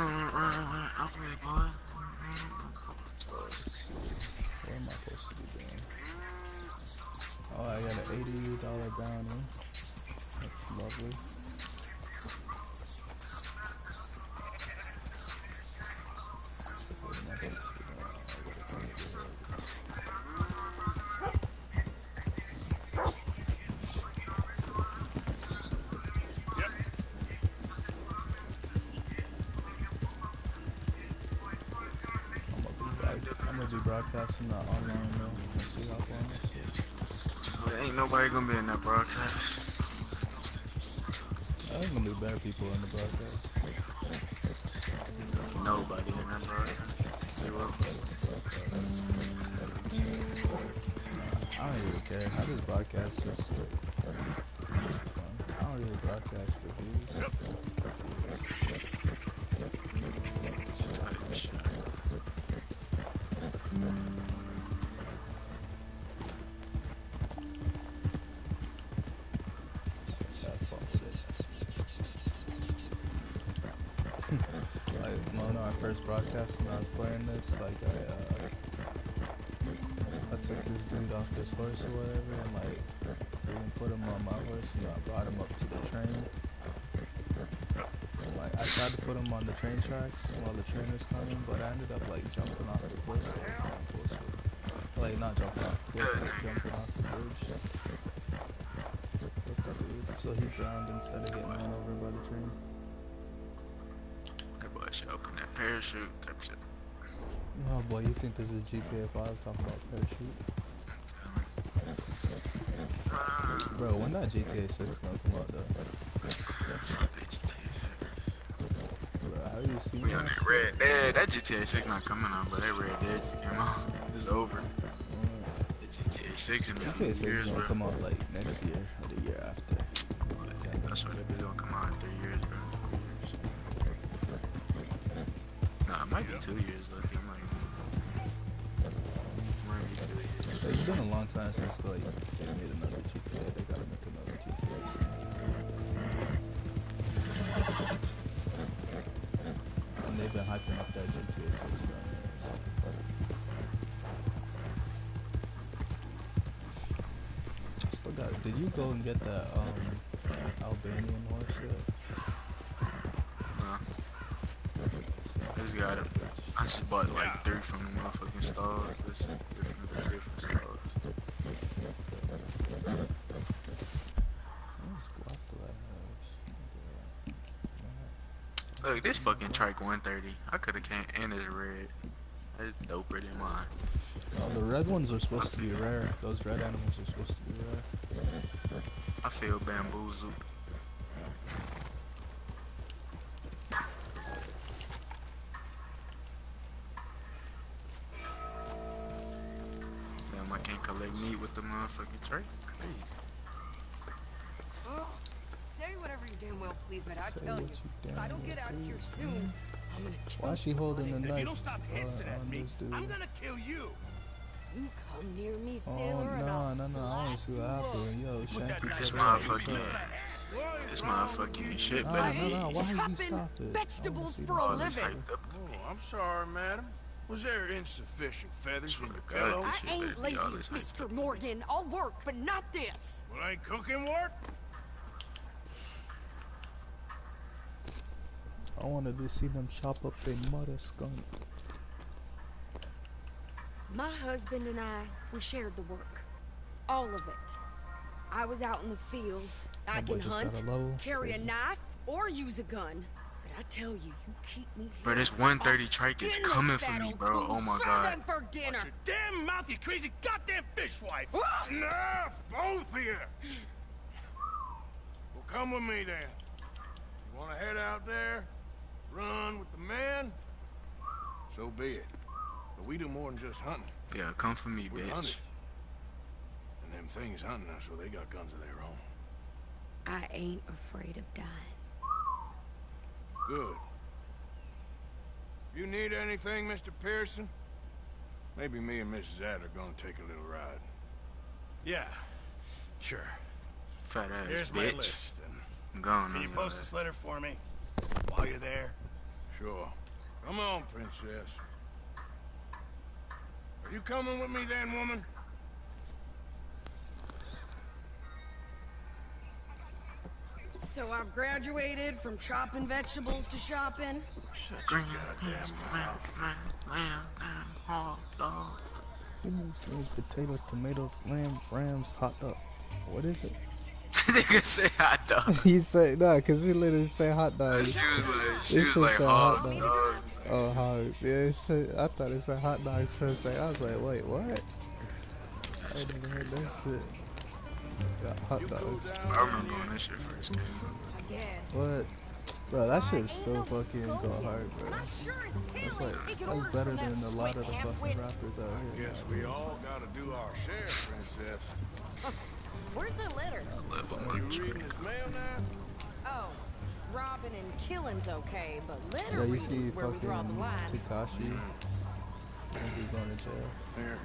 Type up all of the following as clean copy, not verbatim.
Okay, boy. What am I supposed to be doing? Oh, I got an $80 bounty. That's lovely. What am I supposed to be doing? I gotta come over here, I guess. I'm gonna be broadcasting that online though. We'll see how long this is. Well, ain't nobody gonna be in that broadcast. There's gonna be better people in the broadcast. Nobody in that broadcast. Zero. Better broadcast. Better research. Better. Nah, I don't really care. I just broadcast just for fun. I don't really broadcast for views. Type shit. Just have fun with it. Like, when I first broadcast and I was playing this, like, I took this dude off this horse or whatever, and like, we didn't put him on my horse, and I brought him up to the train. And, like, I tried to put him on the train tracks while the train was coming, but I ended up like jumping off the cliff, so it's kind of bullshit. Like, not jumping off the cliff, but jumping off the bridge. With the dude, so he drowned instead of getting run over by the train. That boy should open that parachute type shit. Oh boy, you think this is GTA 5 talking about parachute? Bro, when that GTA 6 gonna come out though? Fuck that GTA 6. Bro, how you see We on that Red Dead. That GTA 6 not coming out, but that Red Dead just came out. It's over. The GTA 6 in a few GTA 6 years, gonna bro. come out like next year or the year after. I swear that bitch gonna come out in 3 years, bro. 4 years. Nah, it might be 2 years, lucky. It might be 2 years. It's been a long time since like they made another GTA. They gotta make another GTA soon. And they've been hyping up that GTA 6 down there. So. Still got it. Did you go and get that Albanian horse yet? Nah. I just got it. I just bought like 3 from the motherfucking stalls. This different stalls. Look, this fucking trike 130. I could have came and it's red. It's doper than mine. Oh, the red ones are supposed to be rare. Those red animals are supposed to be rare. I feel bamboozled. Damn, I can't collect meat with the motherfucking trike. Crazy. Say whatever you damn well please, but I tell you, if I don't get out of here soon, I'm gonna kill Why is she holding the knife? If you don't stop hissing at me, this dude? I'm gonna kill you. You come near me, Oh sailor, and I'll no! I want to see what happened. Yo, Shanky, This motherfucking shit, no, baby. why you chopping stop it? vegetables I for wanna a see It's living. hyped up to me. Oh, I'm sorry, madam. Was there insufficient feathers in your God, pillow? this I shit ain't better be lazy, all this hyped Mr. up. Morgan. I'll work, but not this. Well, ain't cooking work? I wanted to see them chop up their mother skunk. My husband and I, we shared the work. All of it. I was out in the fields. I That boy can just got hunt, a low. carry a Crazy. knife, or use a gun. But I tell you, you keep me here. Bro, this 130 I'll trike is skin coming this for me, fat bro. old Oh my coon, god. serve him for dinner. Watch your damn mouth, you crazy goddamn fishwife! Ah! Enough, both of you! Well, come with me then. You wanna head out there, run with the men? So be it. But we do more than just hunting. Yeah, come for me, We're bitch. hunted. And them things hunting us, so they got guns of their own. I ain't afraid of dying. Good. You need anything, Mr. Pearson? Maybe me and Mrs. Adler are gonna take a little ride. Yeah, sure. Fat ass Here's my bitch. list. And I'm gone. can you on post your this letter for me? While you're there, Sure. Come on, princess. Are you coming with me then, woman? So I've graduated from chopping vegetables to shopping. Such Green a beans, goddamn lamb, mouth. lamb, lamb, hot dog. Beans, greens, potatoes, tomatoes, lamb, rams, hot dogs. What is it? Nigga say hot dog. He said, nah, cause he literally say hot dogs. She This was shit like said hot hogs, dogs. dog. Oh, hogs. Yeah, it said, I thought it said hot dogs for a second. I was like, wait, what? That I shit never heard crazy. that shit. Got hot You cool dogs. down I there remember when yet? that shit first came out. I guess. What? Bro, that I shit's ain't still no fucking go scullion, hard, bro. and I sure as That's hell like, ain't taking that's orders better from that than a lot of the sweat fucking half-wit. rappers out here Guess now, we bro. all gotta do our share, princess. Where's the letter? I love a You monkey. reading his mail now? Oh, robbing and killing's okay, but Yeah, letter you see reading's where we draw the fucking line. Tekashi. Nigga's going to jail. Here.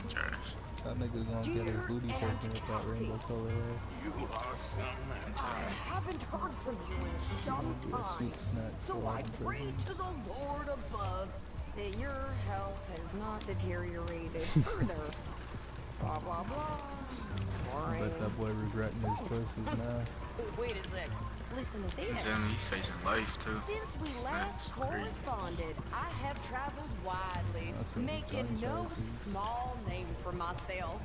Trash. That nigga's gonna get his Dear booty taken with that rainbow color hair. You are something else. I haven't heard from you in some Be a time, sweet snack so for I him, pray bro. to the Lord above that your health has not deteriorated further. Blah, blah, blah. I bet Boring. that boy regretting his choices now. Wait a sec. Listen to I'm this. telling you, he's facing life too. Since we That's last crazy. corresponded, I have traveled widely, That's what making Johnny no Charles is. small name for myself.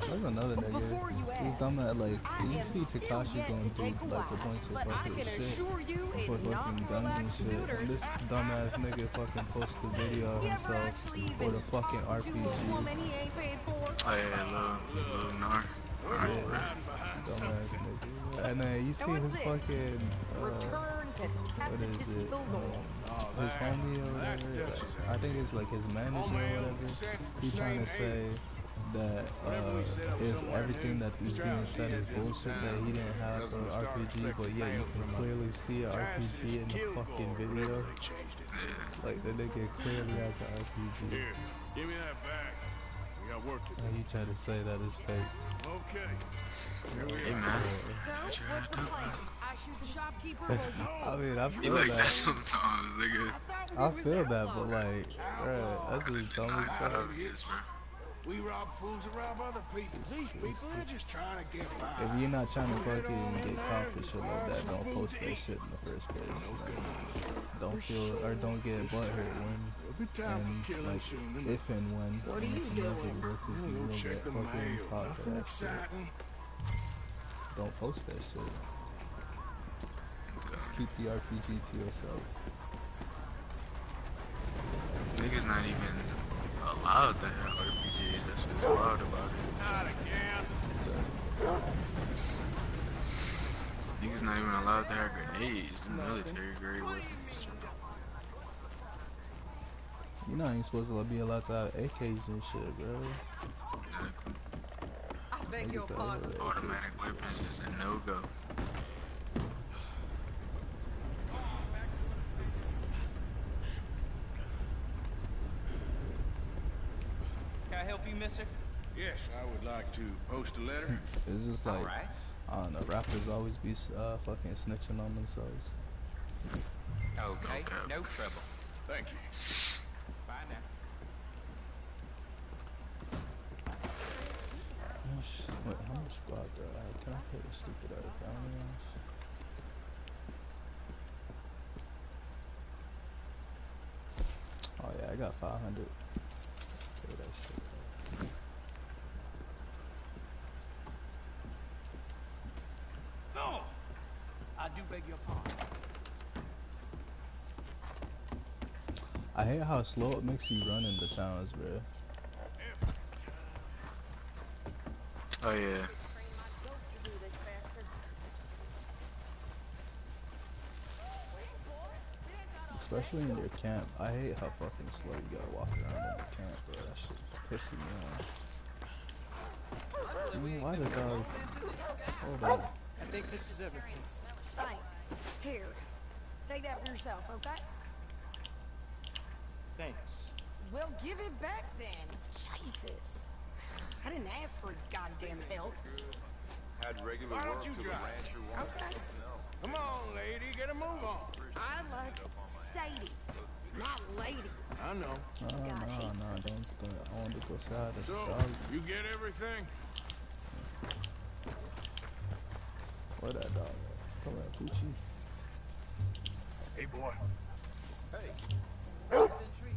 There's another But before you nigga. He's ask, dumb at like, I you am see still Tekashi yet going to through take a like a wife, bunch of but I fucking can shit assure you for it's not fucking for guns and relaxed shit. suitors. And this dumbass nigga fucking posted a video of You ever himself actually with even a fucking talk to a RPG. woman he ain't paid for? Oh yeah, little Nar. We're Alright, all bro. hiding behind Dumbass something. nigga. And then you And see what's his this? fucking, Return to what is Tacitus it? the Lord. Oh, His homie or that's whatever. Dutch's I think it's like his manager All or mail whatever. sent He trying to same say age. that Whenever we set up is somewhere everything new, that is being said is Darksiede in bullshit, that town he didn't have doesn't an start RPG, but expecting yeah, you mail can from a clearly see an RPG Tacitus in the fucking Kilgore, video. whatever they changed it. Like the nigga clearly has an RPG. Here, give me that back. We got work to do. And he tried to say that it's fake. Okay. Here we Hey are. man. So, What you what's the gotta do, plan? bro? I shoot the shopkeeper while you... I mean, I He feel like that that. sometimes, nigga. I feel that, but like, bruh, that's just dumb as Nah, fuck. obvious, bro. We rob fools that rob other people. These people, they're just trying to get by. If you're not trying to fucking get caught for shit like that, don't post that shit in the first place. Like, don't feel or don't get butthurt when It'll be time and for killing like soon. if and when What are you you make a doing? video, 'cause you Go will check get the fucking mail. caught for Nothing that shit. exciting. Don't post that shit. Just keep the RPG to yourself. Niggas not even allowed to have RPGs. That's what's wild about it. Not again. Niggas not even allowed to have grenades. The military grade weapons. You're not even supposed to be allowed to have AKs and shit, bro. I beg your Niggas out pardon. here with Automatic weapons is a no-go. Can I help you, mister? Yes, I would like to post a letter. It's just like, Alright. I don't know, rappers always be fucking snitching on themselves. Okay, Okay. no trouble. Thank you. Bye now. Wait, how much squad do I have? Can I pay the stupid ass bounty off? Oh yeah, I got 500. Pay that shit. No! I do beg your pardon. I hate how slow it makes you run in the towns, bro. Oh yeah. Especially in your camp. I hate how fucking slow you gotta walk around in the camp, bro. That shit pissing me off. I mean, why the dog? Hold on. I think this is everything. Thanks. Here. Take that for yourself, okay? Thanks. Well, give it back then. Jesus. I didn't ask for his goddamn help. Had regular Why don't work you till the drive? rancher wanted Okay. something else. Come on, lady, get a move on. I like Sadie, not lady. I know. No, don't start. I want to go side of the So, dog. you get everything? Where that dog at? Come at Poochie. Hey, boy. Hey, how's the treat?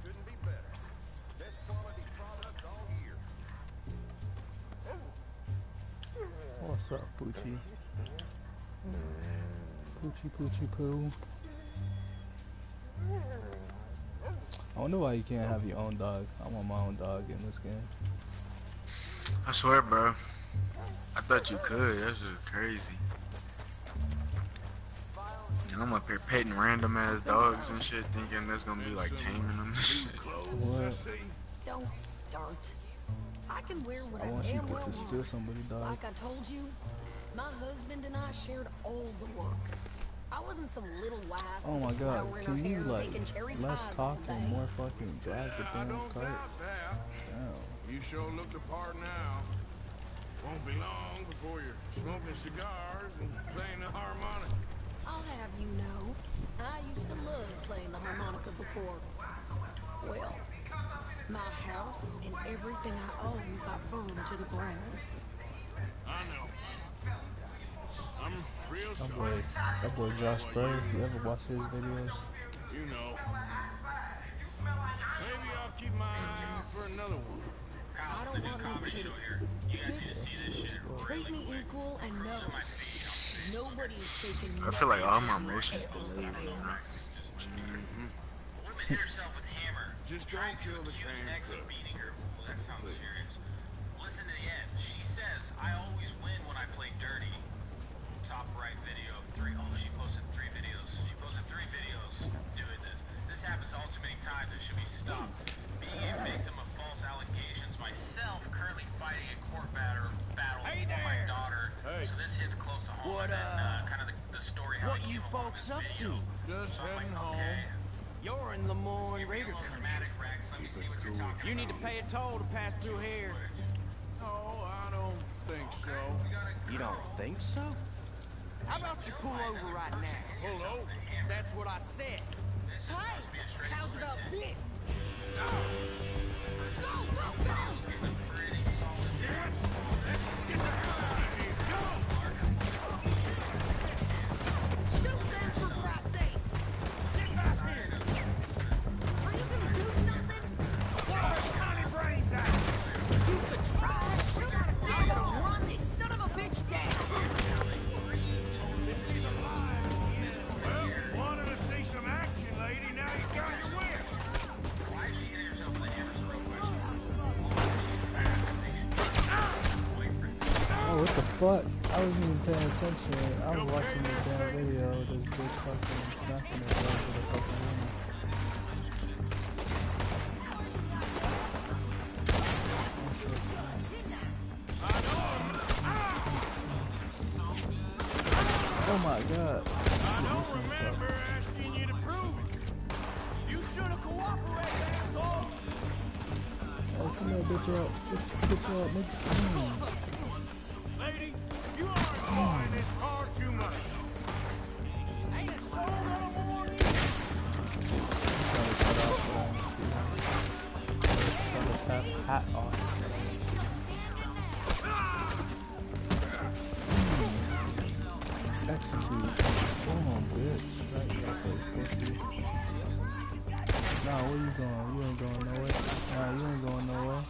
Couldn't be better. Best quality product all year. What's up, Poochie? Poochie poo. I wonder why you can't have your own dog. I want my own dog in this game. I swear, bro. I thought you could. That's just crazy. And I'm up here petting random ass dogs and shit, thinking that's gonna be like taming them and shit. What? Don't start. I can wear what I I want damn people well to steal want. somebody's dog. Like I told you, my husband and I shared all the work. I wasn't some little wife. Oh my with a god, flower in can her you hair like baking cherry less pies all talk day. and more fucking drive the I damn don't cart? doubt that. Damn. You sure look the part now. Won't be long before you're smoking cigars and playing the harmonica. I'll have you know, I used to love playing the harmonica before. Well, my house and everything I own got burned to the ground. I know. I'm real sorry. That boy Josh Spray, you ever watch his videos? You know. Maybe I'll keep my eye out for another one. I don't want no pity. Just treat me equal and no. Nobody is taking I feel like all my emotions delayed, you know. Woman hit herself with a hammer. Just trying don't to kill the accuse fan ex of club. beating her. Well, that sounds serious. Listen to the end. She says, I always win when I play dirty. Top right video of 3. Oh, she posted 3 videos. She posted 3 videos doing this. This happens all too many times. It should be stopped. Being a victim of false allegations. Myself currently fighting a court battle Hey for my there. daughter. Hey. So this hits close to home. What, and then, kind of the story how what it you came along folks this up video. to? Just So I'm like, heading home. okay. You're in the Mourne Raider Little country. dramatic, Rex. Let me see what you're talking You need to about. pay a toll to pass through here. No, I don't think so. You don't think so? How about you pull over right now? Pull over. That's what I said. Hey, how's about this? Let's get the hell out of here. Go! Shoot them for Christ's sakes! Get back here! Are you gonna do something? Blow his tiny brains out! You could try. Shoot! I'm gonna run this son of a bitch down. Well, wanted to see some action, lady. Now you got your wish. Why is she hitting herself with a hammer so real quick? Oh, what the fuck? I wasn't even paying attention. I was watching this damn video of this bitch fucking smacking herself with a fucking hammer. Oh my god. I don't remember asking you to prove it. You should have cooperated, asshole. Oh, come here, bitch up. Bitch up, nigga. Lady, you are enjoying this far too much. Ain't a soul gonna warn you. Hat on. Execute. Come on, bitch. Right in your face, pussy. Nah, where you going? You ain't going nowhere. Nah, you ain't going nowhere.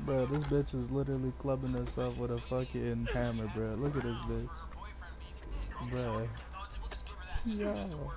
Bro, this bitch is literally clubbing herself with a fucking hammer, bro. Look at this bitch. Bro. Yo.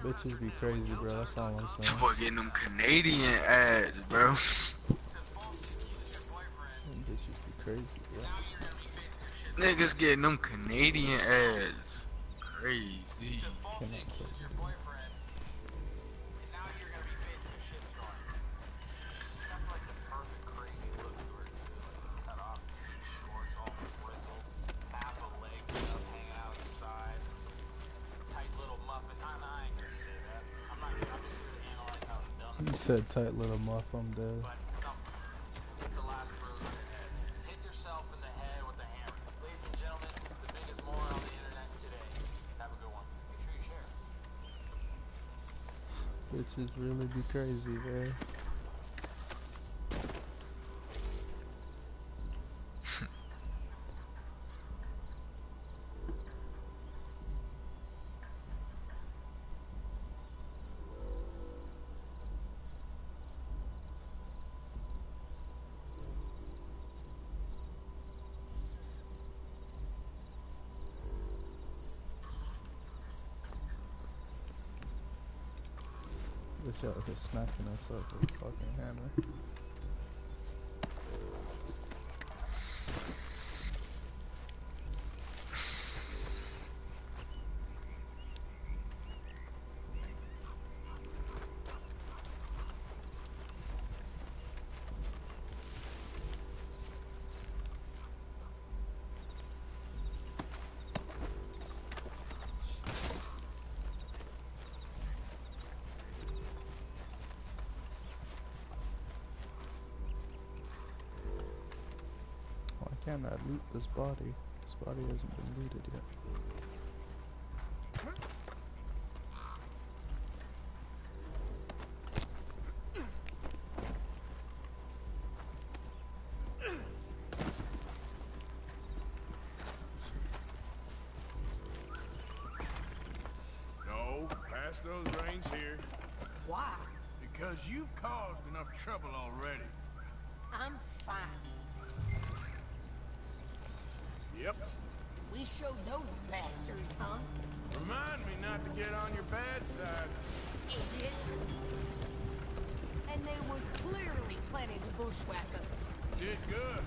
Bitches be crazy, bro. That's all I'm That saying. boy getting them Canadian ads, bro. To falsely accuse your boyfriend. Them bitches be crazy, bro. Now you're gonna be facing a shit. Niggas getting them Canadian ads. Crazy. To falsely Cannot accuse your boyfriend. And now you're gonna be facing a shitstorm. She's got like the perfect crazy look to her too. Like the cut off shorts, all frizzled, half a leg stuff hanging out the side. Tight little muffin. I ain't gonna say that. I'm just here to analyze how it's done. He said tight little muff, I'm dead. But hit the last bruise on your head. Hit yourself in the head with a hammer. Ladies and gentlemen, the biggest moron on the internet today. Have a good one. Make sure you share. Bitches really be crazy, bro. Bitch out here smacking us up with a fucking hammer. Why can't I loot this body? This body hasn't been looted yet. No, pass those reins here. Why? Because you've caused enough trouble already. I'm fine. Yep. We showed those bastards, huh? Remind me not to get on your bad side. Idiot. And they was clearly planning to bushwhack us. Did good.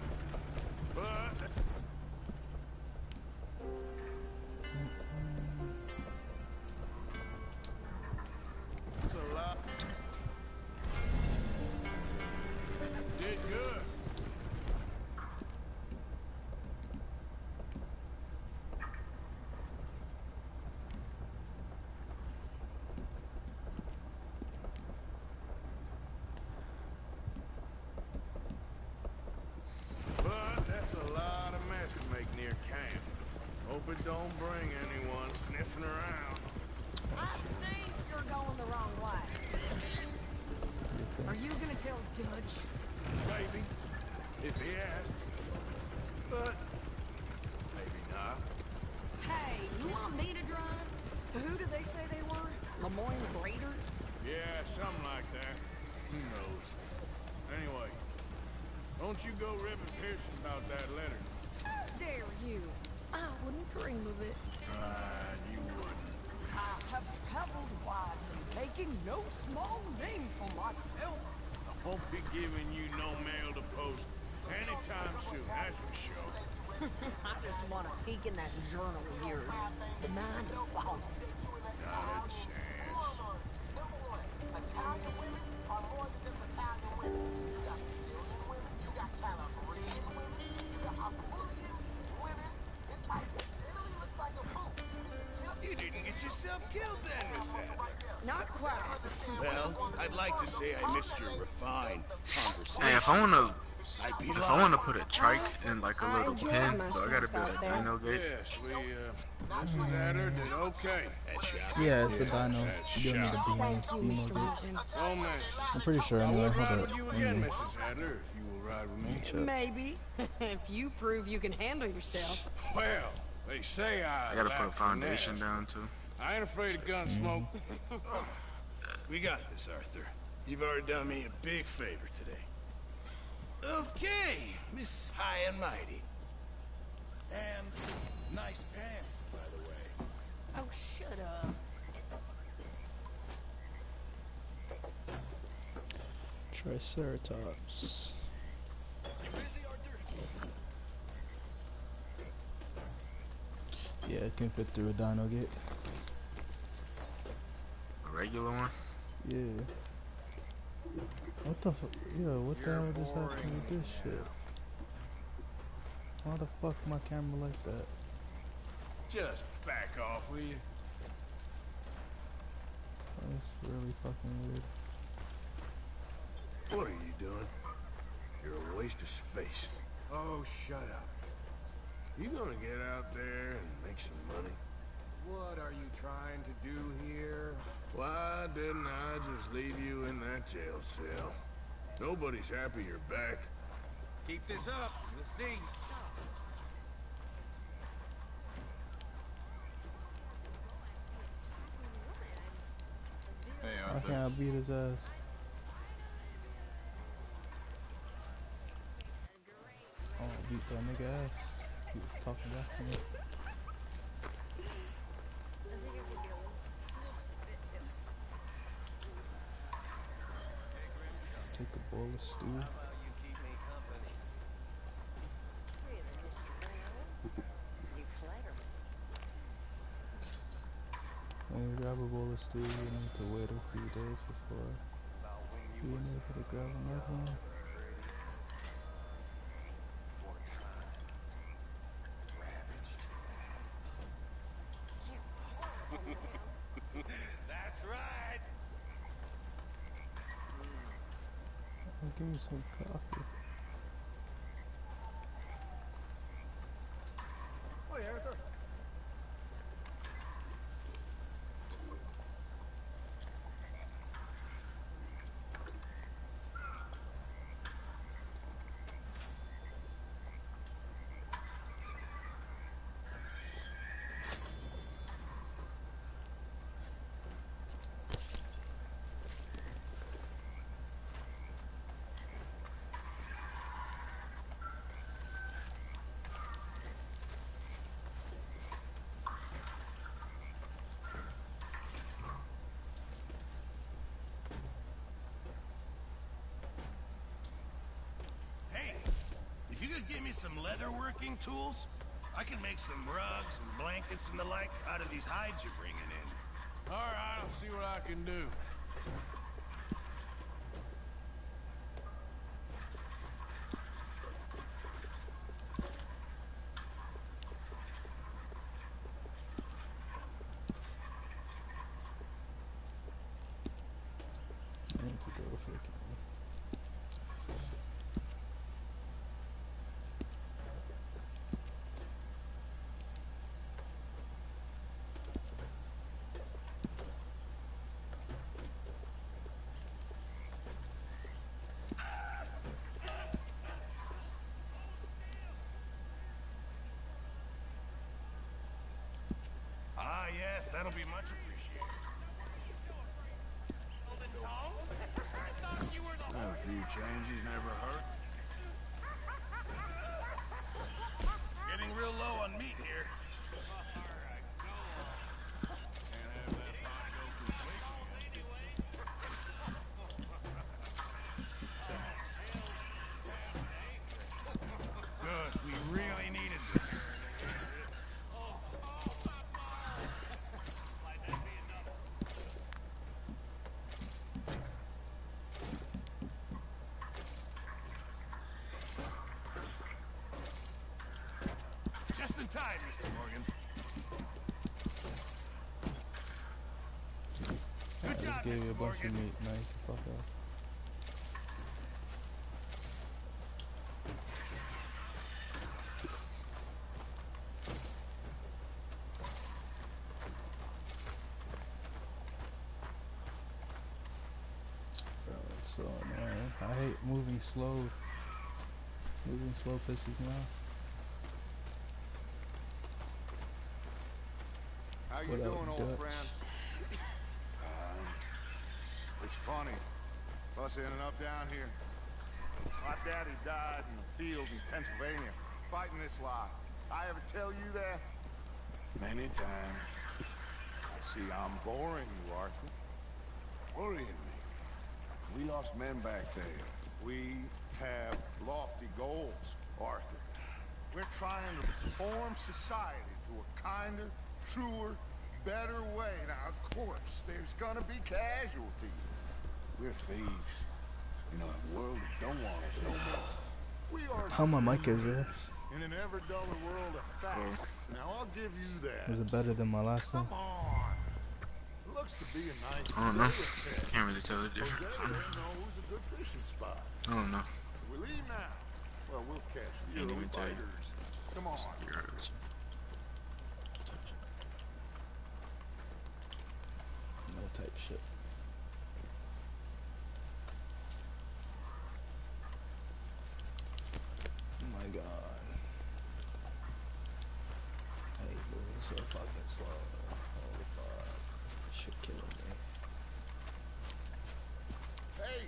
But it's a lot. Did good. But that's a lot of mess to make near camp. Hope it don't bring anyone sniffing around. I think you're going the wrong way. Are you gonna tell Dutch? Maybe, if he asks. But maybe not. Hey, you want me to drive? So who did they say they were? Lemoyne Raiders? Yeah, something like that. Who knows? Anyway, don't you go ribbing Pearson about that letter. How dare you? I wouldn't dream of it. You wouldn't. I have traveled widely, making no small name for myself. I won't be giving you no mail to post anytime soon, that's for sure. I just want to peek in that journal of yours. The mind of bombs. Not a chance. Number one, Italian women are more than just Italian women. You got Sicilian women, you got Calabrian women, you got Apulian women. It's like Italy looks like a boot. You didn't get yourself killed then, Miss Adler. Not quite. Well, I'd like to say I missed your refined conversation. Hey, if I wanna put a trike in like a little enjoyed pen, myself so I gotta build out a there. dino gate. Yes, Mrs. Adler did okay. Yeah, it's a dino. You don't need a Thank you, beam. Mr. Martin. Oh, man. I'm pretty sure I anyway. would Hold ride up. with you again, Mrs. Adler, if you will ride with me. Check. Maybe. If you prove you can handle yourself. Well, they say I gotta put a lack foundation finesse. down too. I ain't afraid of gun smoke. We got this, Arthur. You've already done me a big favor today. Okay, Miss High and Mighty. And nice pants, by the way. Oh, shut up. Triceratops. Yeah, it can fit through a dino gate. A regular one? Yeah. What the fuck? Yo, what the hell just happened with this shit? Why the fuck my camera like that? Just back off, will you? That's really fucking weird. What are you doing? You're a waste of space. Oh, shut up. You gonna get out there and make some money? What are you trying to do here? Why didn't I just leave you in that jail cell? Nobody's happy you're back. Keep this up, you'll see. Hey, Why Arthur. can't I beat his ass? Oh, I beat that nigga ass. He was talking back to me. Take a bowl of stew. When you grab a bowl of stew, you need to wait a few days before being able to grab another one. That's right. Give me some coffee. Oi, Arthur. Hey, if you could give me some leatherworking tools, I can make some rugs and blankets and the like out of these hides you're bringing in. All right, I'll see what I can do. I need to go freaking. Ah, yes, that'll be much appreciated. A few changes never hurt. Getting real low on meat here. Good, we really needed this. Just in time, Mr. Morgan. I Good just job, gave you a Mr. bunch of Morgan. meat. Now you can fuck off. Bro, it's so annoying. I hate moving slow. Moving slow pisses me off. How you What up, doing, old Dutch? friend? It's funny. Us ending up down here. My daddy died in the field in Pennsylvania, fighting this lie. I ever tell you that? Many times. I see I'm boring you, Arthur. Worrying me. We lost men back there. We have lofty goals, Arthur. We're trying to reform society to a kinder, truer, better way. Now, of course, there's gonna be casualties. We're thieves. You know, a world that don't want us no more. We are How my mic is there? in an ever duller world of facts. Now, I'll give you that. Was it better than my last one? Come on. Looks to be a nice I don't know. day. Can't really tell the difference. Jose knows a good fishing spot. I don't know. We leave now. Well, we'll catch the Can't early even tell you. biters. Come on. You're right. No type shit. Oh my god. Hey, moving so fucking slow. Holy fuck. This shit killing me. Hey,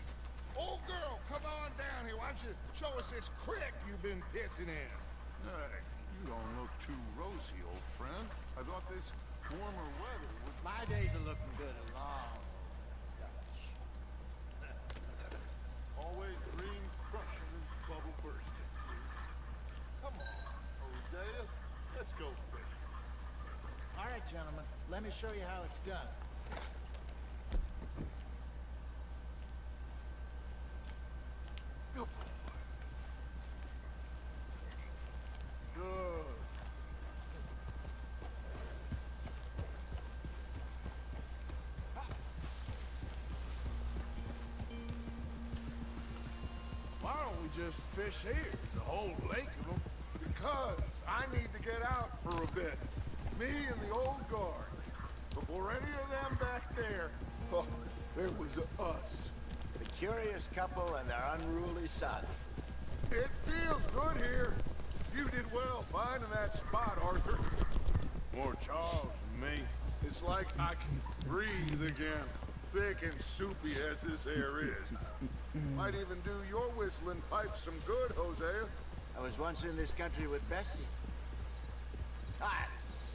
old girl, come on down here. Why don't you show us this creek you've been pissing in? You don't look too rosy, old friend. I thought this warmer weather would... My days are looking good along. Always green crushing and bubble bursting. Come on, Hosea. Let's go fishing. All right, gentlemen, let me show you how it's done. Good boy. Good. Why don't we just fish here? There's a whole lake of them. Because I need to get out for a bit. Me and the old guard. Before any of them back there, oh, there was us. The curious couple and their unruly son. It feels good here. You did well finding that spot, Arthur. More Charles than me. It's like I can breathe again. Thick and soupy as this air is. Might even do your whistling pipe some good, Hosea. I was once in this country with Bessie. Ah,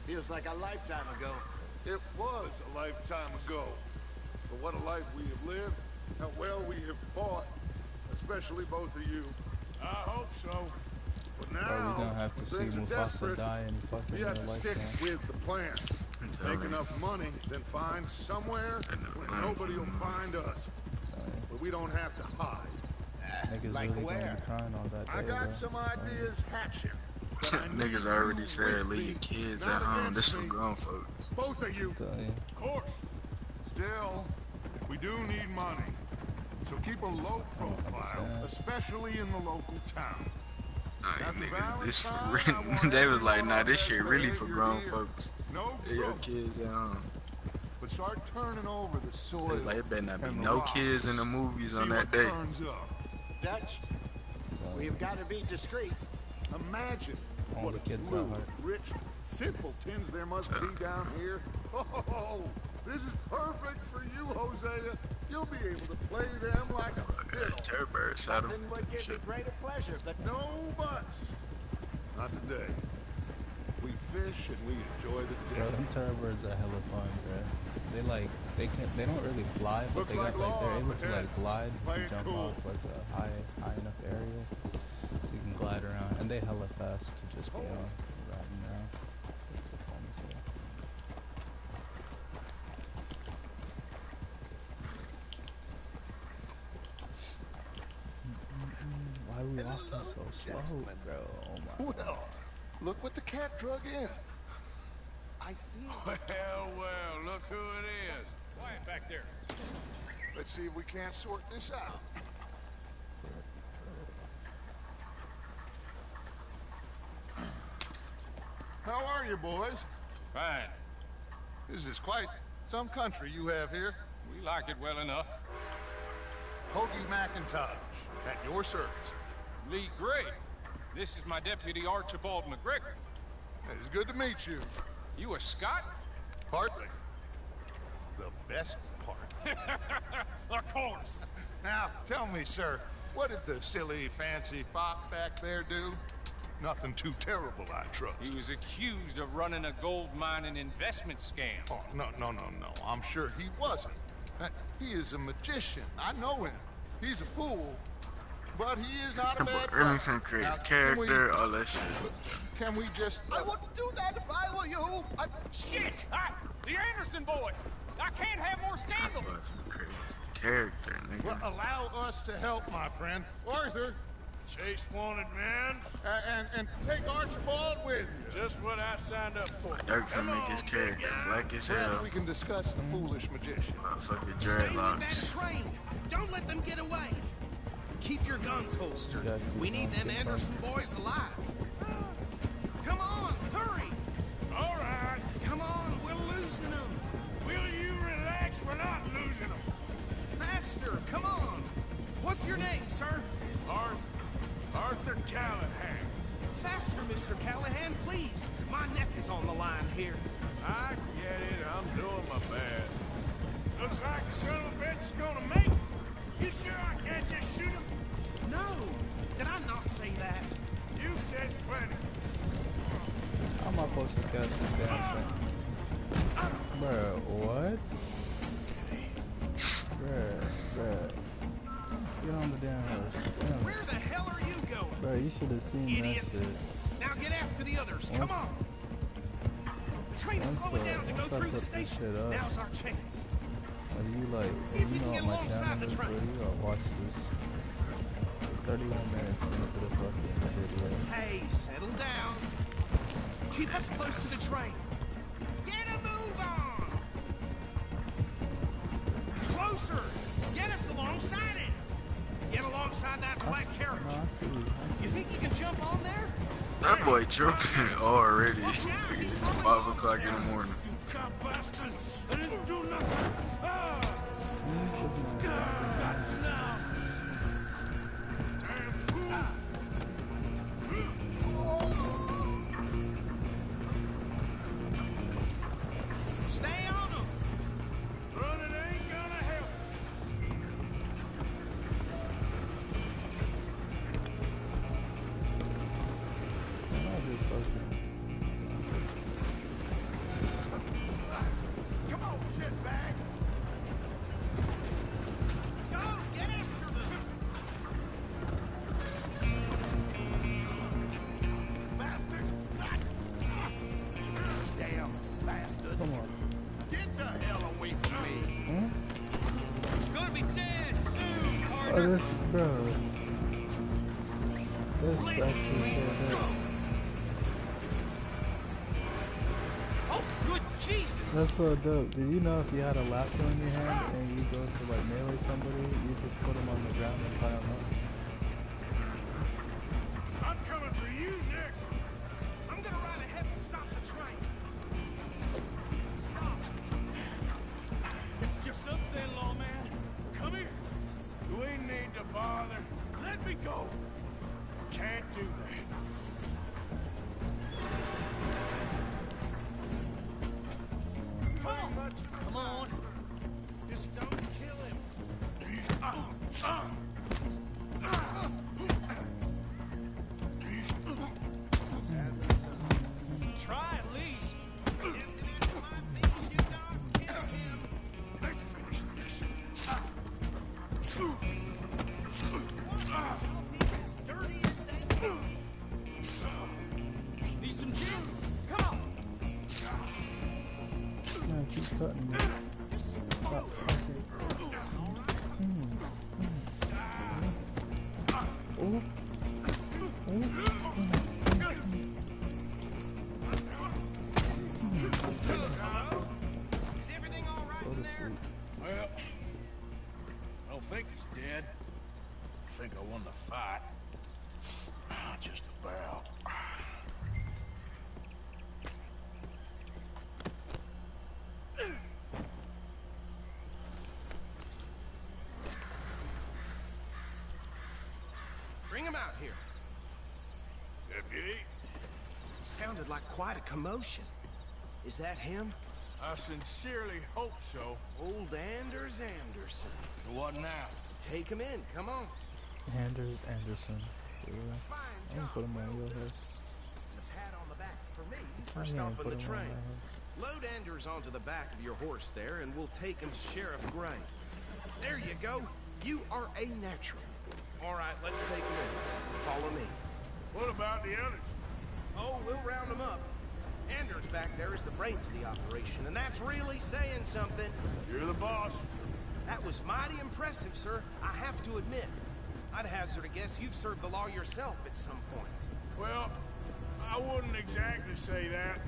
feels like a lifetime ago. It was a lifetime ago. But what a life we have lived. How well we have fought. Especially both of you. I hope so. But Bro, now, we gonna have to see things are Mufasa desperate. die in fucking We real have to life stick now. with the plan. Make enough money, then find somewhere where nobody will find us. But we don't have to hide. Niggas Like really where? gonna be crying on that day, I got bro. some ideas hatching. but I need Niggas already you said with leave me, your kids not at home. against This for me. grown folks. Both of you. Tell you. Of course. Still, we do need money. So keep a low profile, understand. especially in the local town. Nah, After niggas, this for Valentine, I real. want They was like, everyone nah, on this that shit really for behavior grown here. folks. No Leave your trouble. kids at home. But start turning over the soil. It's like, it better not be and the no rocks. kids in the movies See on that what day. turns up. Dutch, we've got to be discreet. Imagine All what the a kids at blue, heart. rich simpletons there must be down here. Oh, this is perfect for you, Hosea. You'll be able to play them like a fiddle. Terrorbird saddle. Nothing would give me Shit. greater pleasure, but No buts. Not today. We fish and we enjoy the Bro, day. them turbo birds are hella fun, bro. They don't really fly, but Looks they like got like they're law able up to ahead. like glide Play and it jump cool. off like a high enough area, so you can glide around, and they hella fast to just be riding around. It's the fun as hell. Why are we walking so slow, bro? Oh my god. Well, look what the cat drug in. I see. Well, look who it is. Quiet back there. Let's see if we can't sort this out. How are you, boys? Fine. This is quite some country you have here. We like it well enough. Hoagie McIntosh, at your service. Lee Gray. This is my deputy Archibald McGregor. It is good to meet you. You a Scot? Partly. The best part. Of course. Now, tell me, sir, what did the silly, fancy fop back there do? Nothing too terrible, I trust. He was accused of running a gold mining investment scam. Oh, no. I'm sure he wasn't. He is a magician. I know him. He's a fool, but he is not a That bad boy really friend. finna create Now, his character, all that shit. Can we just... I wouldn't do that if I were you. Shit! The Anderson boys! I can't have more That scandal! boy finna create his character, Well, nigga. allow us to help, my friend. Arthur, Chase wanted man. and take Archibald with you. Just what I signed up for. Dirk finna make his character black as hell. Perhaps we can discuss the foolish magician. Motherfucking Stay with that dreadlocks. train. Don't let them get away. Keep your guns holstered. Yeah, keep We need going, them keep Anderson boys alive. Come on, hurry. All right. Come on, we're losing them. Will you relax? We're not losing them. Faster, come on. What's your name, sir? Arthur Callahan. Faster, Mr. Callahan, please. My neck is on the line here. I get it. I'm doing my best. Looks like the son of a bitch is gonna make it. You sure I can't just shoot him? No, did I not say that? You said plenty. How am I supposed to catch this damn thing? Bruh, what? Bruh. Get on the damn horse. Damn. Where the hell are you going? Bruh, you should have seen Idiot. that shit. Now get after the others. Come on. The train is slowing down to go once I through the put this station. shit up, Now's our chance. So you like, See if we you can know get what my alongside channel the is, bro. train. You gotta watch this 31 minutes into the fucking video. Hey, settle down. Keep us close to the train. Get a move on. Closer. Get us alongside it. Get alongside that black carriage. No, I see. You think you can jump on there? That boy tripping already. Watch out, he's It's throwing 5 o'clock in the morning. You cop bastard. I didn't do nothing. Ah! Got to now. Damn fool. Stay on them. Running ain't gonna help. Come on, shitbag. Go, get after them. Bastard. Damn bastard. Come on. Get the hell away from me. Hmm? Gonna be dead soon, Oh, Carter. this, bro. This actually so good. Oh, good Jesus. That's so dope. Did you know if you had a lasso in your hand and you go to like melee somebody, you just put them on the ground and tie them up? I'm coming for you next. I'm gonna ride ahead and stop the train. Stop. It's just us then, lawman. Come here. You ain't need to bother. Let me go. Can't do that. Come on. Just don't kill him. Try at least. Let's finish this. Dirty as they go. Need some gin? Come on. No, keep cutting me. Cut, okay. Ooh. Is everything all right Go in to there? sleep. Well, I don't think he's dead. I think I won the fight. Just about. Bring him out here. Deputy, Sounded like quite a commotion. Is that him? I sincerely hope so. Old Anders Anderson. So what now? Take him in, come on. Anders Anderson. Yeah. Fine I'm gonna put him on your head. And a pat on the back for me for I'm gonna stopping put the him on train. my head. Load Anders onto the back of your horse there, and we'll take him to Sheriff Gray. There you go. You are a natural. All right, let's take a minute. Follow me. What about the others? Oh, we'll round them up. Anders back there is the brains of the operation, and that's really saying something. You're the boss. That was mighty impressive, sir. I have to admit. I'd hazard a guess you've served the law yourself at some point. Well, I wouldn't exactly say that.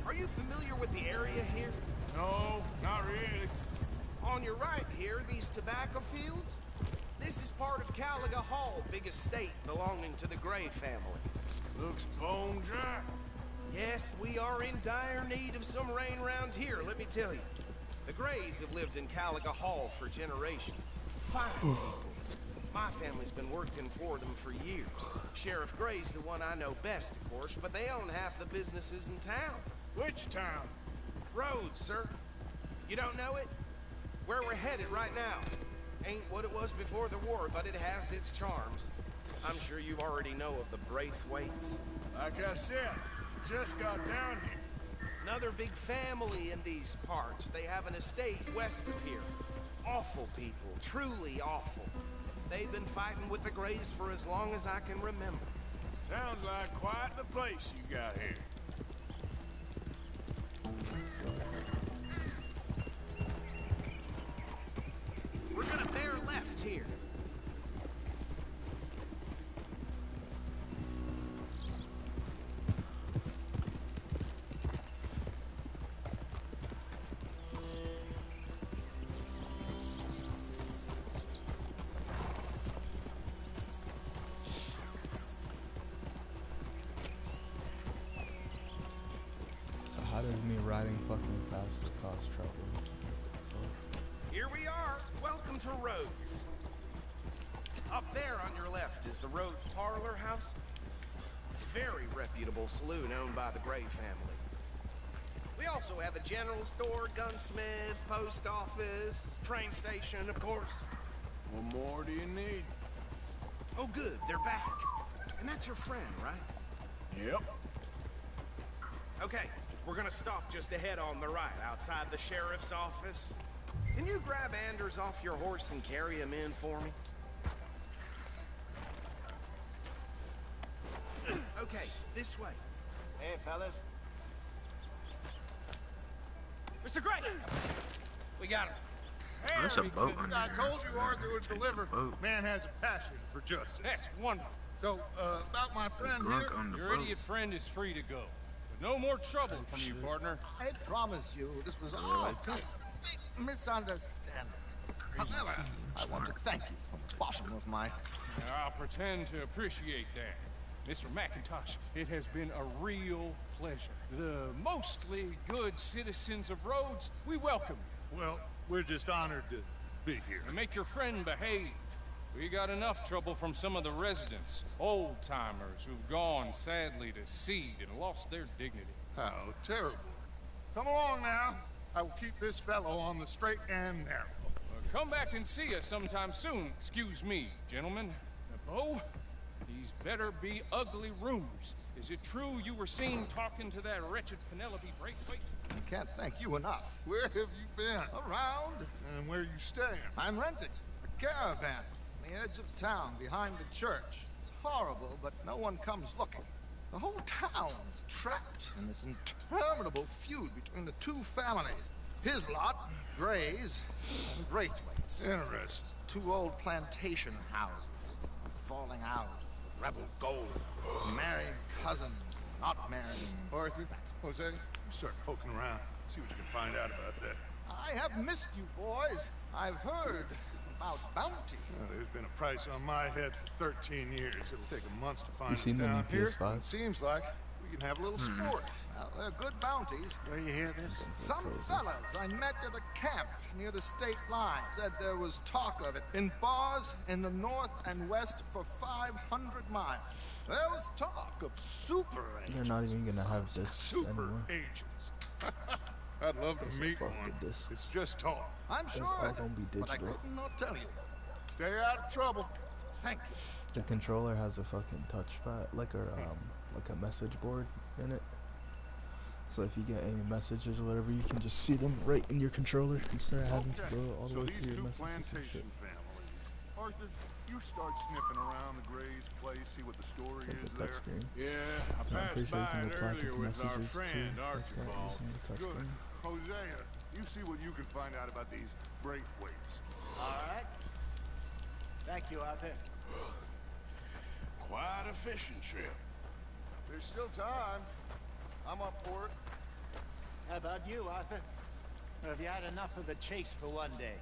Are you familiar with the area here? No, not really. On your right here, these tobacco fields? This is part of Caliga Hall, big estate belonging to the Gray family. Looks bone dry. Yes, we are in dire need of some rain around here, let me tell you. The Grays have lived in Caliga Hall for generations. Fine people. My family's been working for them for years. Sheriff Gray's the one I know best, of course, but they own half the businesses in town. Which town? Rhodes, sir. You don't know it? Where we're headed right now. Ain't what it was before the war, but it has its charms. I'm sure you already know of the Braithwaites. Like I said, just got down here. Another big family in these parts. They have an estate west of here. Awful people, truly awful. They've been fighting with the Grays for as long as I can remember. Sounds like quite the place you got here. We're gonna bear left here. How does me riding fucking fast cause trouble? Here we are. Welcome to Rhodes. Up there on your left is the Rhodes Parlor House. Very reputable saloon owned by the Gray family. We also have a general store, gunsmith, post office, train station, of course. What more do you need? Oh good, they're back. And that's your friend, right? Yep. Okay. We're gonna stop just ahead on the right, outside the sheriff's office. Can you grab Anders off your horse and carry him in for me? Okay, this way. Hey, fellas. Mr. Gray! We got him. There's a boat on I there. told you Arthur would Take deliver. the boat. Man has a passion for justice. That's wonderful. So, about my friend Drunk here. on the Your boat. idiot friend is free to go. But no more trouble from you, partner. I promise you, this was Really all like just a big misunderstanding. However, I want to thank you from the bottom of my... I'll pretend to appreciate that. Mr. McIntosh, it has been a real pleasure. The mostly good citizens of Rhodes, we welcome you. Well, we're just honored to be here. And make your friend behave. We got enough trouble from some of the residents, old-timers who've gone, sadly, to seed and lost their dignity. How terrible. Come along now. I will keep this fellow on the straight and narrow. Come back and see us sometime soon. Excuse me, gentlemen. Bo, these better be ugly rumors. Is it true you were seen talking to that wretched Penelope Braithwaite? I can't thank you enough. Where have you been? Around, And where are you staying? I'm renting a caravan on the edge of town behind the church. It's horrible, but no one comes looking. The whole town is trapped in this interminable feud between the two families. His lot, Grays, and Braithwaite's. Interesting. Two old plantation houses, falling out with rebel gold. Married cousins, not marrying. Arthur, Jose, you start poking around. See what you can find out about that. I have missed you, boys. I've heard about bounty. Well, there's been a price on my head for 13 years. It'll take a month to find us seen the down new here. PS5? It seems like we can have a little sport. Well, they're good bounties. Where you hear this? Some fellas I met at a camp near the state line said there was talk of it in bars in the north and west for 500 miles. There was talk of super They're agents. not even gonna have this Super anymore. agents. I'd love to meet fuck one. with this. It's just talk. I'm sure all it gonna be is, but I digital. couldn't not tell you. Stay out of trouble. Thank you. The controller has a fucking touchpad, like a message board in it. So if you get any messages or whatever, you can just see them right in your controller instead of having to go all the So way these through your two messages and shit. plantation families Arthur, you start sniffing around the Gray's place, see what the story is there. Yeah, I passed by it earlier with our friend Archibald. Good. Hosea, you see what you can find out about these Braithwaites. All right. Thank you, Arthur. Quite a fishing trip. There's still time. I'm up for it. How about you, Arthur? Or have you had enough of the chase for one day?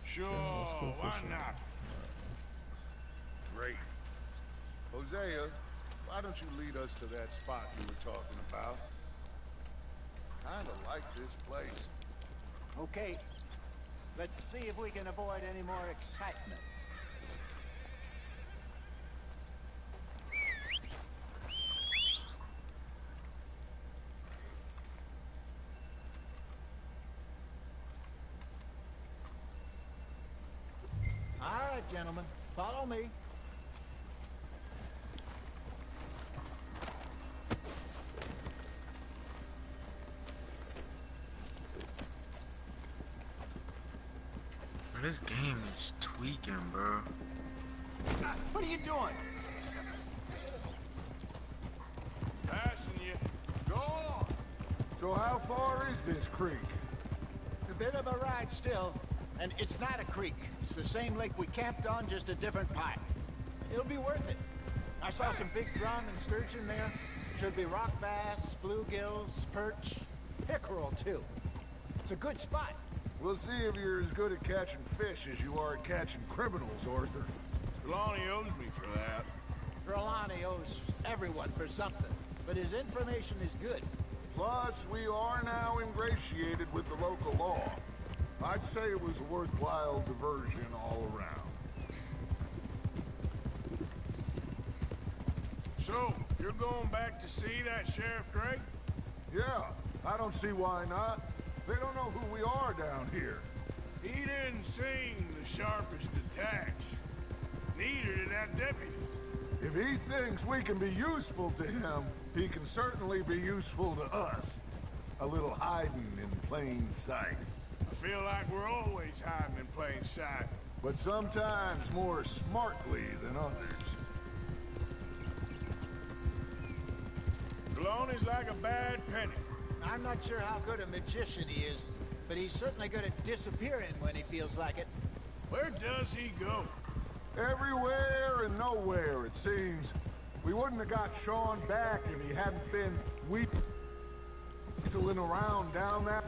Sure, why not? Great. Hosea, why don't you lead us to that spot you were talking about? Kinda like this place. Okay. Let's see if we can avoid any more excitement. All right, gentlemen. Follow me. This game is tweaking, bro. What are you doing? Passing you. Go on! So how far is this creek? It's a bit of a ride still. And it's not a creek. It's the same lake we camped on, just a different pipe. It'll be worth it. I saw some big drum and sturgeon there. Should be rock bass, bluegills, perch, pickerel too. It's a good spot. We'll see if you're as good at catching fish as you are at catching criminals, Arthur. Trelawney owes me for that. Trelawney owes everyone for something, but his information is good. Plus, we are now ingratiated with the local law. I'd say it was a worthwhile diversion all around. So, you're going back to see that Sheriff Gray? Yeah, I don't see why not. They don't know who we are down here. He didn't seem the sharpest attacks. Neither did that deputy. If he thinks we can be useful to him, he can certainly be useful to us. A little hiding in plain sight. I feel like we're always hiding in plain sight. But sometimes more smartly than others. Trelawney's like a bad penny. I'm not sure how good a magician he is, but he's certainly good at disappearing when he feels like it. Where does he go? Everywhere and nowhere, it seems. We wouldn't have got Sean back if he hadn't been weaseling around down that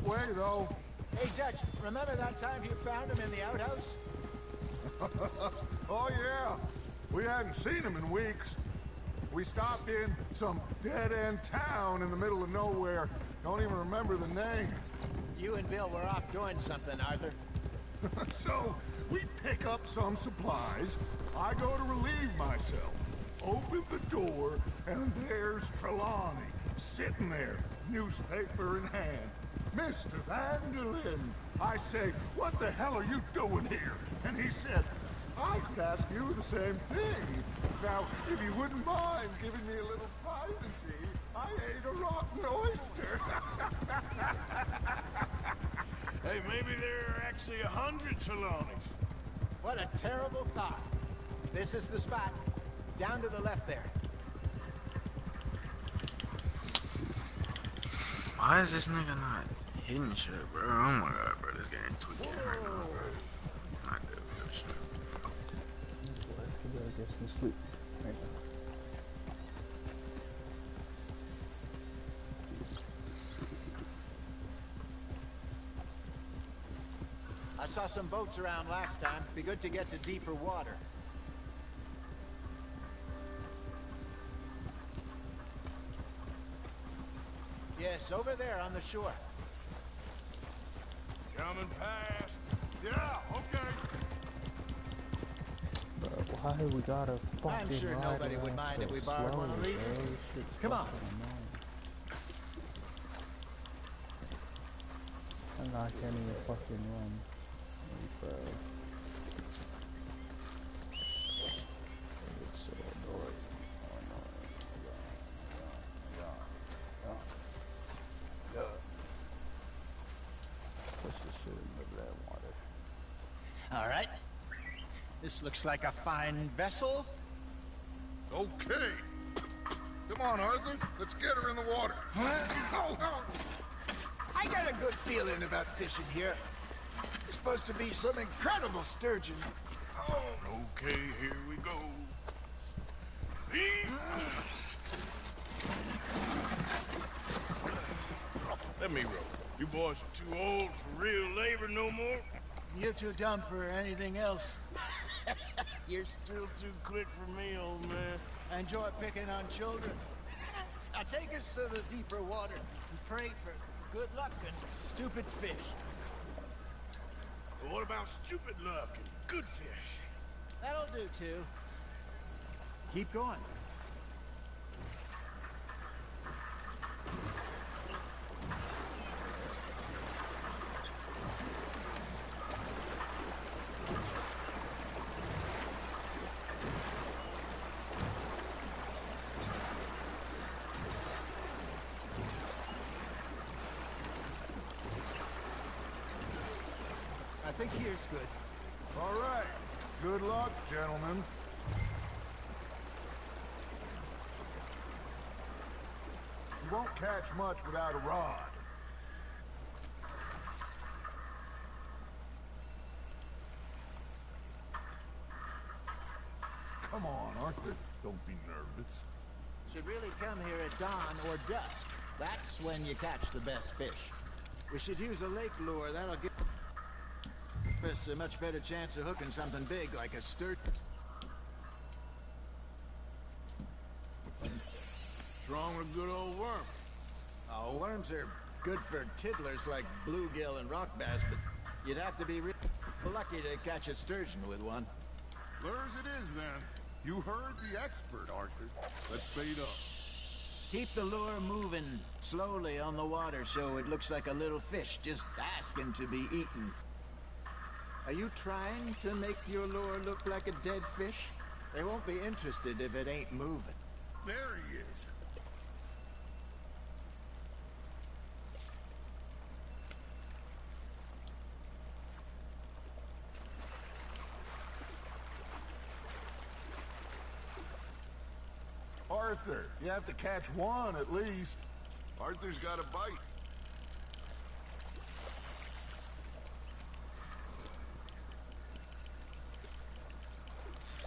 way, though. Hey, Judge, remember that time you found him in the outhouse? Oh, yeah. We hadn't seen him in weeks. We stopped in some dead-end town in the middle of nowhere. Don't even remember the name. You and Bill were off doing something, Arthur. So, we pick up some supplies. I go to relieve myself. Open the door, and there's Trelawney, sitting there, newspaper in hand. Mr. Vanderlyn. I say, what the hell are you doing here? And he said, I could ask you the same thing. Now, if you wouldn't mind giving me a little privacy, I ate a rotten oyster. Hey, maybe there are actually 100 Trelawneys. What a terrible thought. This is the spot. Down to the left there. Why is this nigga not hitting shit, bro? Oh my god, bro, this game tweaking right now, bro. I'm not good with this shit. I gotta get some sleep right now. I saw some boats around last time. Be good to get to deeper water. Yes, over there on the shore. Coming past. Yeah, okay. Bro, why we gotta fucking I'm sure ride nobody would around mind so if we borrowed one of slowly, these. bro? This shit's Come on. fucking annoying. And I can't even fucking run. Bro. All right. This looks like a fine vessel. Okay. Come on, Arthur. Let's get her in the water. Oh. I got a good feeling about fishing here. It's supposed to be some incredible sturgeon. Oh. Okay, here we go. Let me row. You boys are too old for real labor no more. You're too dumb for anything else. You're still too quick for me, old man. I enjoy picking on children. Now take us to the deeper water and pray for good luck and stupid fish. Well, what about stupid luck and good fish? That'll do, too. Keep going. I think here's good. All right. Good luck, gentlemen. You won't catch much without a rod. Come on, Arthur. Don't be nervous. Should really come here at dawn or dusk. That's when you catch the best fish. We should use a lake lure. That'll give us a much better chance of hooking something big like a sturgeon. What's wrong with good old worm? Oh, worms are good for tiddlers like bluegill and rock bass, but you'd have to be lucky to catch a sturgeon with one. Lure as it is, then. You heard the expert, Arthur. Let's bait up. Keep the lure moving slowly on the water so it looks like a little fish just asking to be eaten. Are you trying to make your lure look like a dead fish? They won't be interested if it ain't moving. There he is. Arthur, you have to catch one at least. Arthur's got a bite.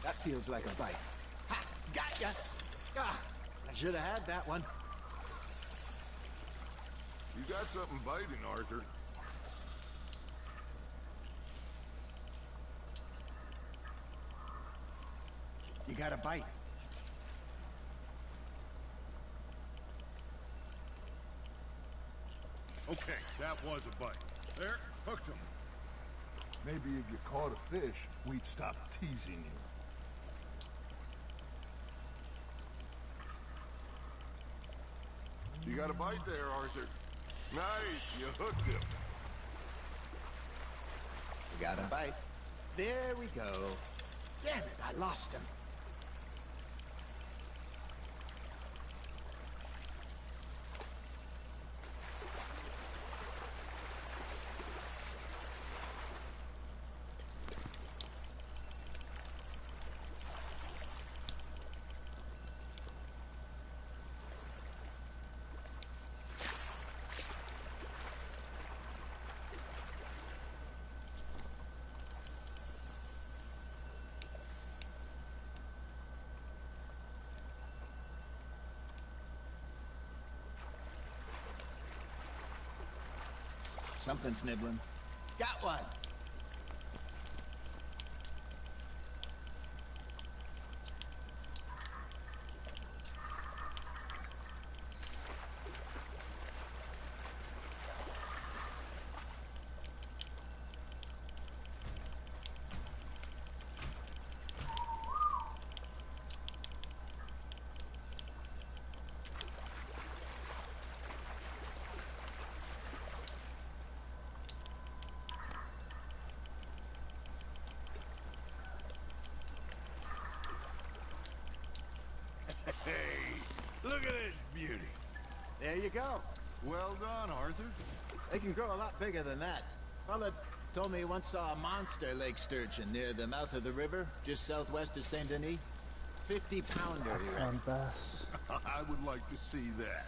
That feels like a bite. Ha! Got ya! Ah, I should have had that one. You got something biting, Arthur. You got a bite. Okay, that was a bite. There, hooked him. Maybe if you caught a fish, we'd stop teasing you. You got a bite there, Arthur. Nice, you hooked him. You got a bite. There we go. Damn it, I lost him. Something's nibbling. Got one. Hey, look at this beauty. There you go. Well done, Arthur. They can grow a lot bigger than that. Fella, Told me he once saw a monster lake sturgeon near the mouth of the river, just southwest of Saint Denis. 50-pounder, he reckons. And bass. I would like to see that.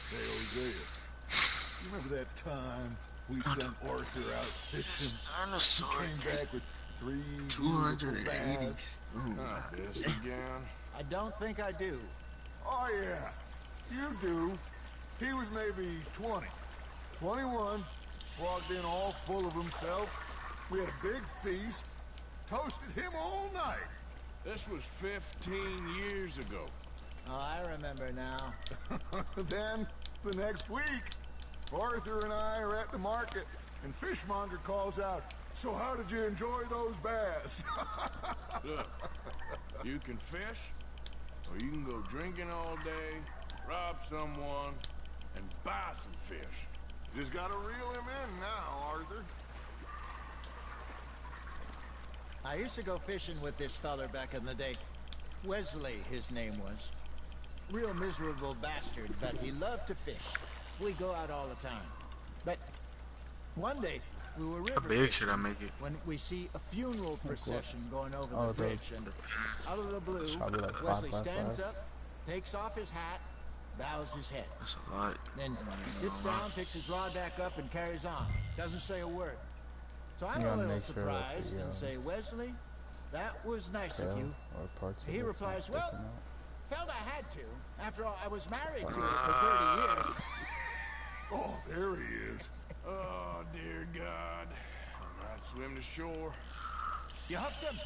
Hey, Hosea. You remember that time we sent Arthur out fishing? Dinosaur. Came back with 3 280. This again? I don't think I do. Oh, yeah. You do. He was maybe 20. 21. Walked in all full of himself. We had a big feast. Toasted him all night. This was 15 years ago. Oh, I remember now. Then, the next week, Arthur and I are at the market, and Fishmonger calls out, "So how did you enjoy those bass?" Look, you can fish, or you can go drinking all day, rob someone, and buy some fish. Just gotta reel him in now, Arthur. I used to go fishing with this feller back in the day. Wesley, his name was. Real miserable bastard, but he loved to fish. We go out all the time. But one day, we were river How big should I make it? when we see a funeral procession going over Oh, the the- bridge, and out of the blue, Probably like Wesley 5 by stands 5. up, takes off his hat, bows his head. That's a lot. Then sits down, picks his rod back up, and carries on. Doesn't say a word. So I'm You a gotta little make sure that surprised the, and say, "Wesley, that was nice of tail you." or parts of He it's not replies, sticking "Well, out. felt I had to. After all, I was married to her for 30 years. Oh, there he is. Oh, dear God. I'd swim to shore. You hooked him?"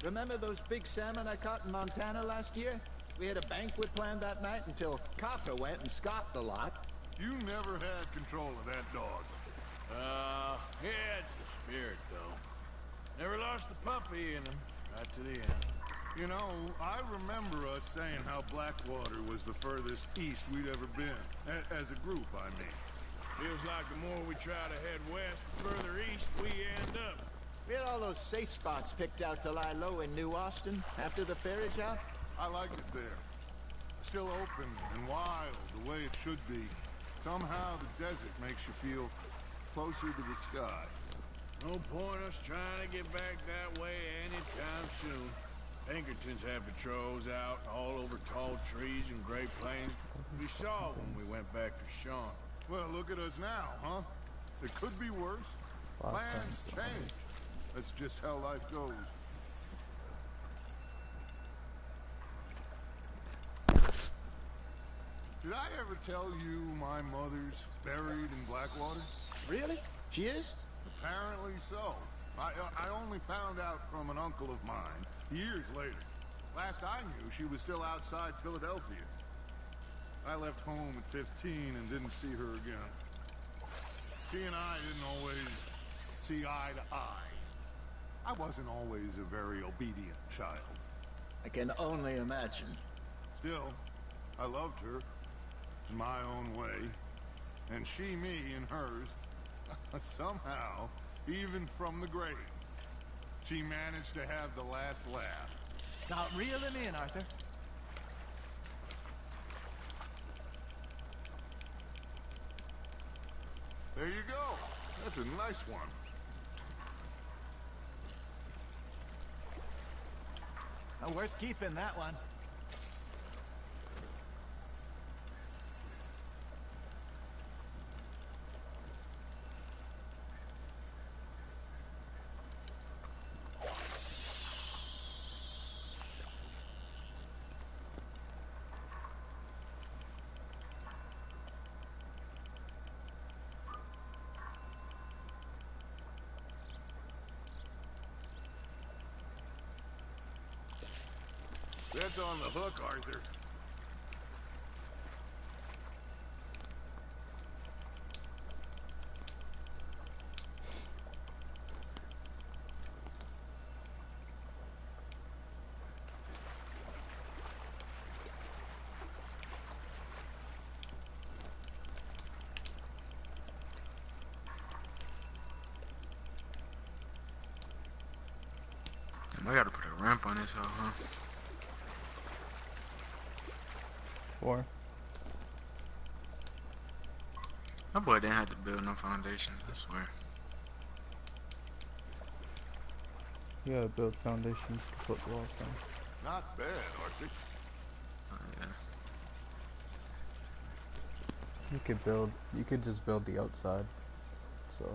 Remember those big salmon I caught in Montana last year? We had a banquet planned that night until Copper went and scoffed the lot. You never had control of that dog. Yeah, it's the spirit, though. Never lost the puppy in him, right to the end. You know, I remember us saying how Blackwater was the furthest east we'd ever been. As a group, I mean. Feels like the more we try to head west, the further east we end up. We had all those safe spots picked out to lie low in New Austin after the ferry job. I like it there. Still open and wild, the way it should be. Somehow the desert makes you feel closer to the sky. No point us trying to get back that way anytime soon. Pinkertons have patrols out all over tall trees and Great Plains. We saw when we went back for Sean. Well, look at us now, huh? It could be worse. Plans change. That's just how life goes. Did I ever tell you my mother's buried in Blackwater? Really? She is? Apparently so. I only found out from an uncle of mine years later. Last I knew, she was still outside Philadelphia. I left home at 15 and didn't see her again. She and I didn't always see eye to eye. I wasn't always a very obedient child. I can only imagine. Still, I loved her in my own way, and she me in hers. Somehow, even from the grave, she managed to have the last laugh. Now reel him in, Arthur. There you go. That's a nice one. Worth keeping, that one. That's on the hook, Arthur. I gotta put a ramp on this hoe, huh? 4. My boy didn't have to build no foundations, I swear. You gotta build foundations to put walls down. Not bad, Archie. Oh, yeah. You could just build the outside. So,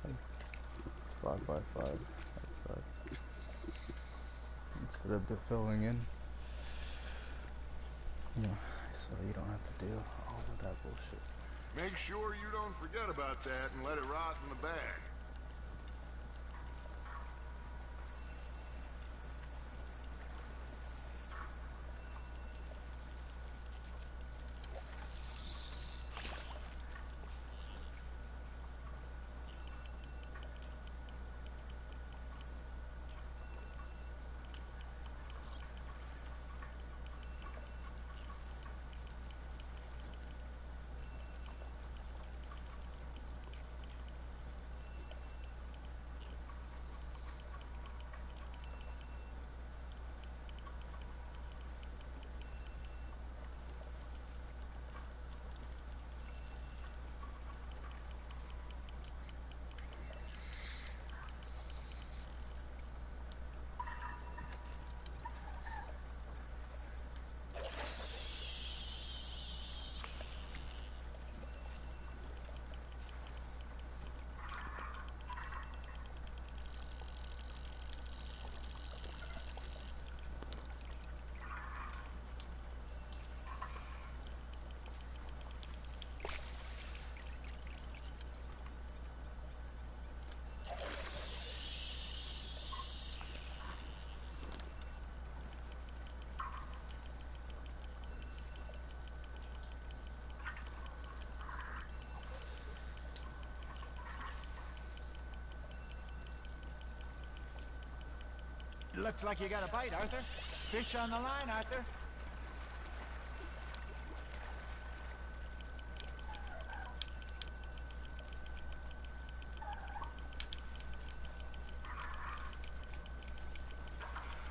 like 5 by 5 outside. Instead of filling in. Yeah, so you don't have to do all of that bullshit. Make sure you don't forget about that and let it rot in the bag. Looks like you got a bite, Arthur. Fish on the line, Arthur.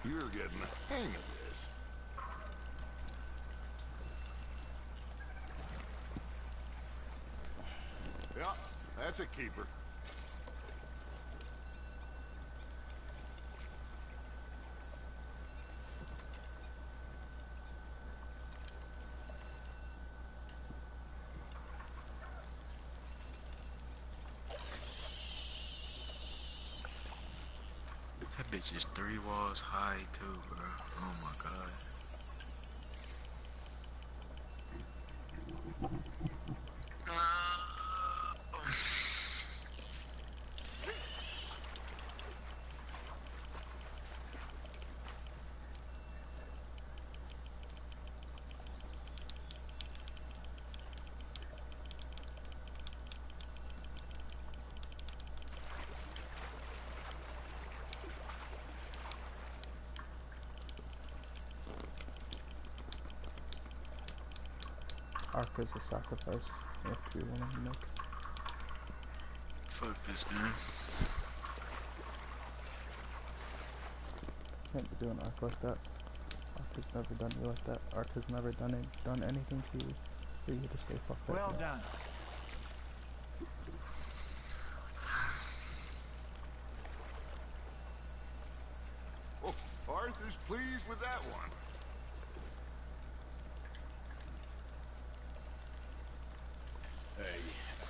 You're getting the hang of this. Yeah, that's a keeper. That bitch is 3 walls high too, bro. Oh my god. Ark is a sacrifice you have to be willing to make. Fuck this game. Can't be doing Ark like that. Ark has never done you like that. Ark has never done anything to you for you to say fuck that. Well done. Oh, Arthur's pleased with that one. Hey,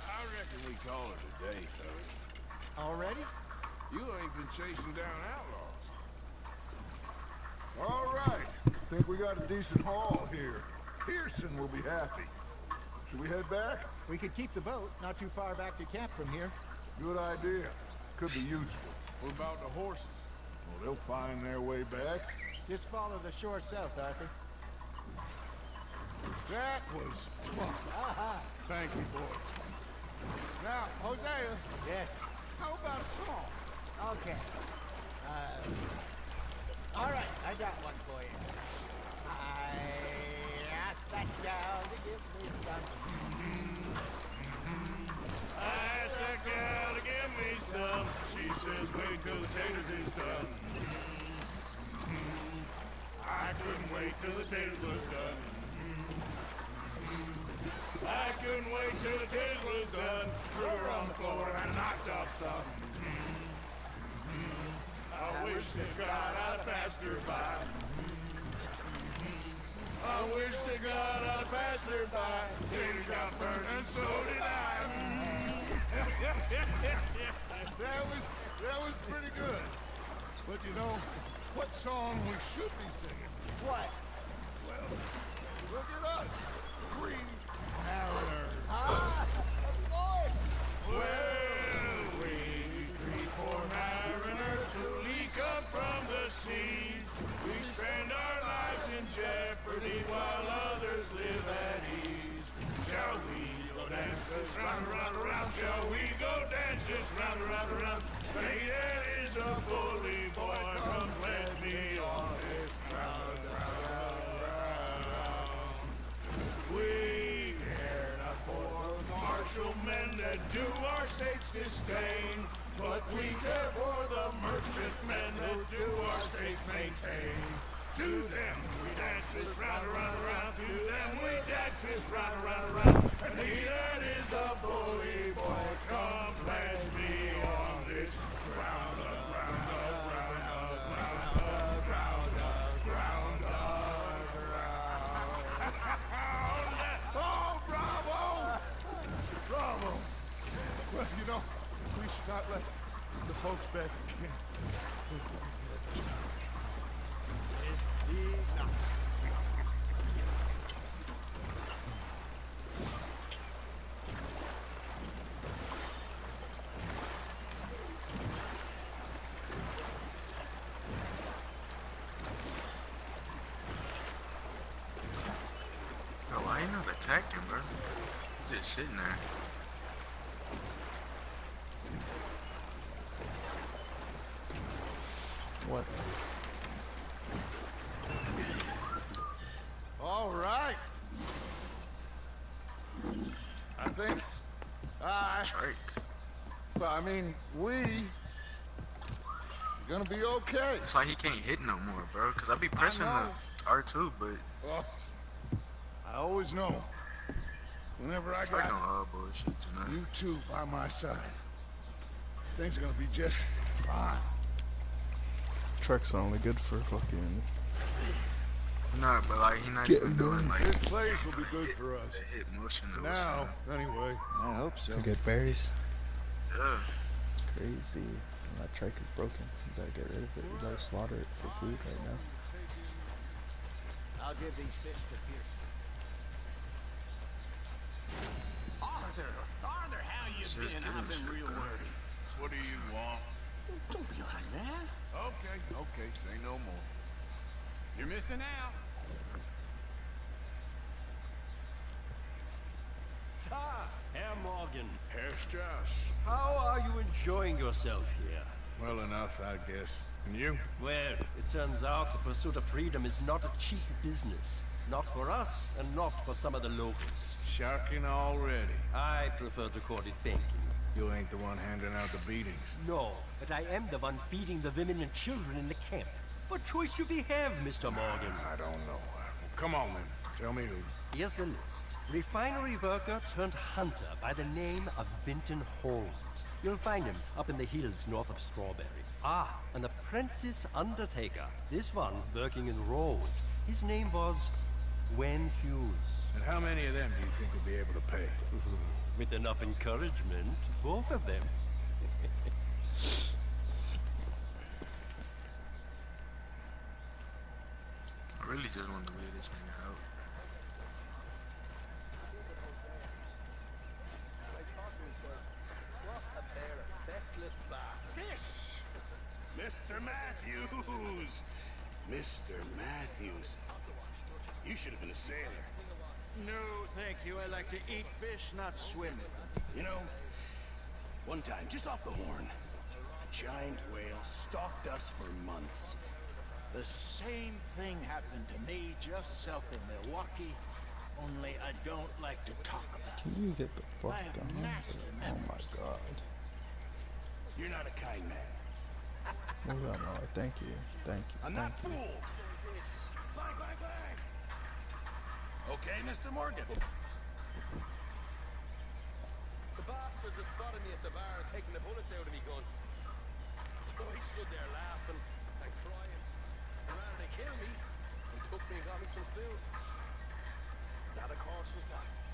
I reckon we call it a day, fellas. Already? You ain't been chasing down outlaws. All right. Think we got a decent haul here. Pearson will be happy. Should we head back? We could keep the boat not too far back to camp from here. Good idea. Could be useful. What about the horses? Well, they'll find their way back. Just follow the shore south, Arthur. That was fun. Aha! Thank you, boys. Now, Hosea, Yes. how about a song? Okay. All right, I got one for you. I asked that gal to give me something. I asked that gal to give me some. She says, wait till the taters is done. I couldn't wait till the taters was done. I couldn't couldn't wait till the tiz was done. Threw her on the floor and knocked off something. I wish to God I'd passed her by. I wish to God I'd passed her by. Tater got burned and so did I. that was pretty good. But you know, what song we should be singing? What? Well, look at us. Three mariners. Ah, of course. Well, we three poor mariners who leak up from the sea. We spend our lives in jeopardy while others live at ease. Shall we go dance this round, round, round? Shall we go dance this round, round, round? Hey, that is a bully boy. Come pledge me on this round, round, round. We care not for martial men that do our state's disdain, but we care for the merchant men that do our states maintain. To them we dance this round, round, round. To them we dance this round, round, round. And he that is a bully boy, come pledge me on this ground, ground, ground, ground, ground, ground, ground. Oh, bravo! Bravo! Well, you know, we should not let the folks back again. Indeed not. Bro, why ain't not attacking, bro? He's just sitting there. What? All right. I think well, I mean, we're gonna be okay. It's like he can't hit no more, bro. Cause I be pressing the R2, but Well, I always know. Whenever I it's like got no all bullshit tonight. you two by my side, things are gonna be just fine. Truck's only good for fucking. No, but like he not Getting even doing like This place will be good for us. the hit motion or Now, something. anyway. I hope so. To get berries. Yeah. Crazy. And that trike is broken. You gotta get rid of it. You gotta slaughter it for food right now. I'll give these fish to Pierce. Arthur, how you Just been? give him I've been shit, real though. worried. What do you want? Don't be like that. Okay, say no more. You're missing out. Ah, Herr Morgan. Herr Strauss. How are you enjoying yourself here? Well enough, I guess. And you? Well, it turns out the pursuit of freedom is not a cheap business. Not for us, and not for some of the locals. Sharking already. I prefer to call it banking. You ain't the one handing out the beatings. No, but I am the one feeding the women and children in the camp. What choice do we have, Mr. Morgan? I don't know. Come on, then. Tell me who. Here's the list. Refinery worker turned hunter by the name of Vinton Holmes. You'll find him up in the hills north of Strawberry. Ah, an apprentice undertaker. This one working in Rhodes. His name was Gwen Hughes. And how many of them do you think will be able to pay? With enough encouragement, both of them. I really just want to leave this nigga out. Mr. Matthews! Mr. Matthews. You should have been a sailor. No, thank you. I like to eat fish, not swim with them. You know, one time, just off the horn, a giant whale stalked us for months. The same thing happened to me just south of Milwaukee, only I don't like to talk about it. Can you get the fuck I have down? nasty Oh my memories. god. You're not a kind man. Move out, Lord. Thank you. Thank you. I'm Thank not you. fooled. Bang, bang, bang. Okay, Mr. Morgan. the bar taking the bullets out of me gun. So I stood there laughing and crying. And rather than kill me, he took me and got me some food. That, of course, was that.